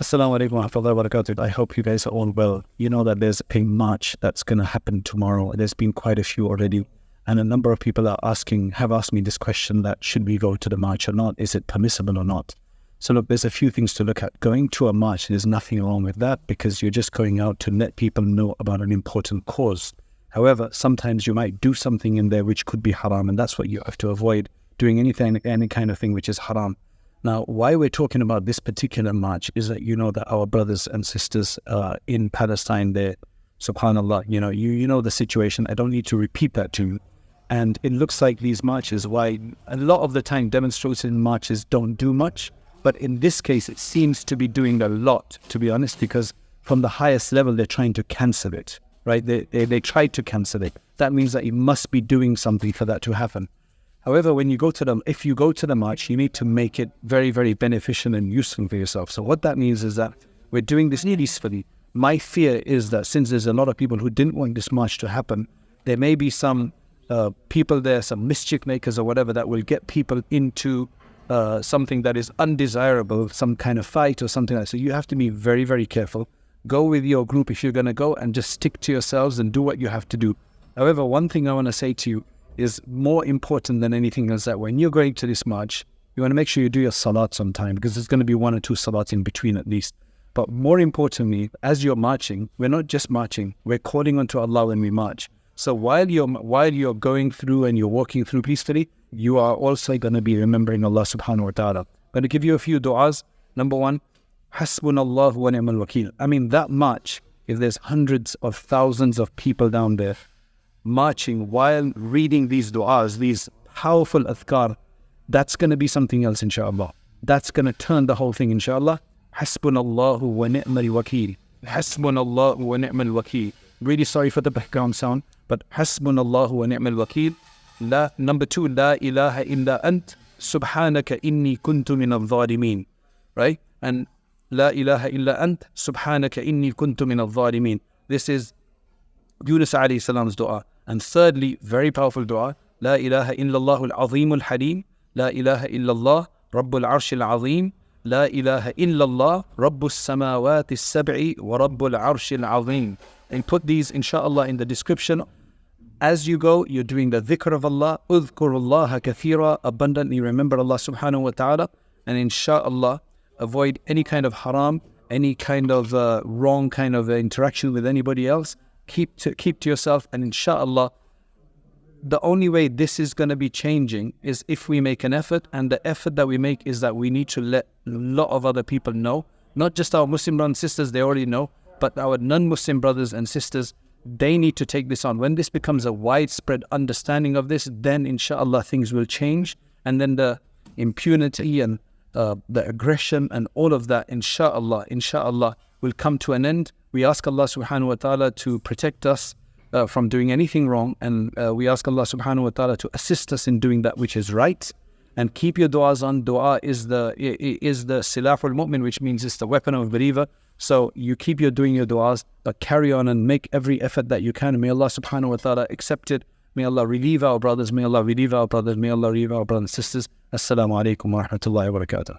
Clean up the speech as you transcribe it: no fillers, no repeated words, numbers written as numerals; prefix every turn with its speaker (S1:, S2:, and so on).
S1: Assalamu alaikum wa rahmatullahi wa barakatuh. I hope you guys are all well. You know that there's a march that's going to happen tomorrow. There's been quite a few already. And a number of people have asked me this question, that should we go to the march or not? Is it permissible or not? So look, there's a few things to look at. Going to a march, there's nothing wrong with that, because you're just going out to let people know about an important cause. However, sometimes you might do something in there which could be haram, and that's what you have to avoid, doing any kind of thing which is haram. Now, why we're talking about this particular march is that you know that our brothers and sisters in Palestine there, subhanAllah, you know the situation. I don't need to repeat that to you. And it looks like these marches, why a lot of the time demonstration marches don't do much, but in this case it seems to be doing a lot, to be honest, because from the highest level they're trying to cancel it, right? They try to cancel it. That means that it must be doing something for that to happen. However, if you go to the march, you need to make it very, very beneficial and useful for yourself. So what that means is that we're doing this peacefully. My fear is that since there's a lot of people who didn't want this march to happen, there may be some people there, some mischief makers or whatever, that will get people into something that is undesirable, some kind of fight or something like that. So you have to be very, very careful. Go with your group if you're going to go, and just stick to yourselves and do what you have to do. However, one thing I want to say to you is more important than anything else, that when you're going to this march, you want to make sure you do your salats on time, because there's going to be 1 or 2 salats in between at least. But more importantly, as you're marching, we're not just marching, we're calling onto Allah when we march. So while you're going through and you're walking through peacefully, you are also going to be remembering Allah subhanahu wa ta'ala. I'm going to give you a few du'as. Number 1, Hasbunallahu wa ni'mal wakeel. I mean, that march, if there's hundreds of thousands of people down there marching while reading these du'as, these powerful adhkar, that's going to be something else, inshallah. That's going to turn the whole thing, inshallah. Hasbunallahu wa ni'mal wakeel. Hasbunallahu wa ni'mal wakeel. Really sorry for the background sound, but Hasbunallahu wa ni'mal wakeel. Number 2, La ilaha illa ant, subhanaka inni kuntu min al-zalimin. Right? And La ilaha illa ant, subhanaka inni kuntu min al-zalimin. This is Yunus alayhi salam's dua. And thirdly, very powerful dua, La ilaha illallah al-azim al-halim, La ilaha illallah rabbul arsh al-azim, La ilaha illallah rabbus samawati as-sab'i wa rabbul arsh al-azim. And put these inshallah in the description. As you go, you're doing the dhikr of Allah, udhkurullaha kathira, abundantly remember Allah subhanahu wa ta'ala, and inshallah avoid any kind of haram, any kind of wrong kind of interaction with anybody else. Keep to yourself, and inshallah, the only way this is going to be changing is if we make an effort, and the effort that we make is that we need to let a lot of other people know, not just our Muslim brothers and sisters, they already know, but our non-Muslim brothers and sisters, they need to take this on. When this becomes a widespread understanding of this, then inshallah things will change, and then the impunity and the aggression and all of that, inshallah will come to an end. We ask Allah subhanahu wa ta'ala to protect us from doing anything wrong, and we ask Allah subhanahu wa ta'ala to assist us in doing that which is right. And keep your du'as on. Du'a is the silahul mu'min, which means it's the weapon of a believer. So you keep doing your du'as, but carry on and make every effort that you can. May Allah subhanahu wa ta'ala accept it. May Allah relieve our brothers. May Allah relieve our brothers. May Allah relieve our brothers and sisters. Assalamu alaikum wa rahmatullahi wa barakatuh.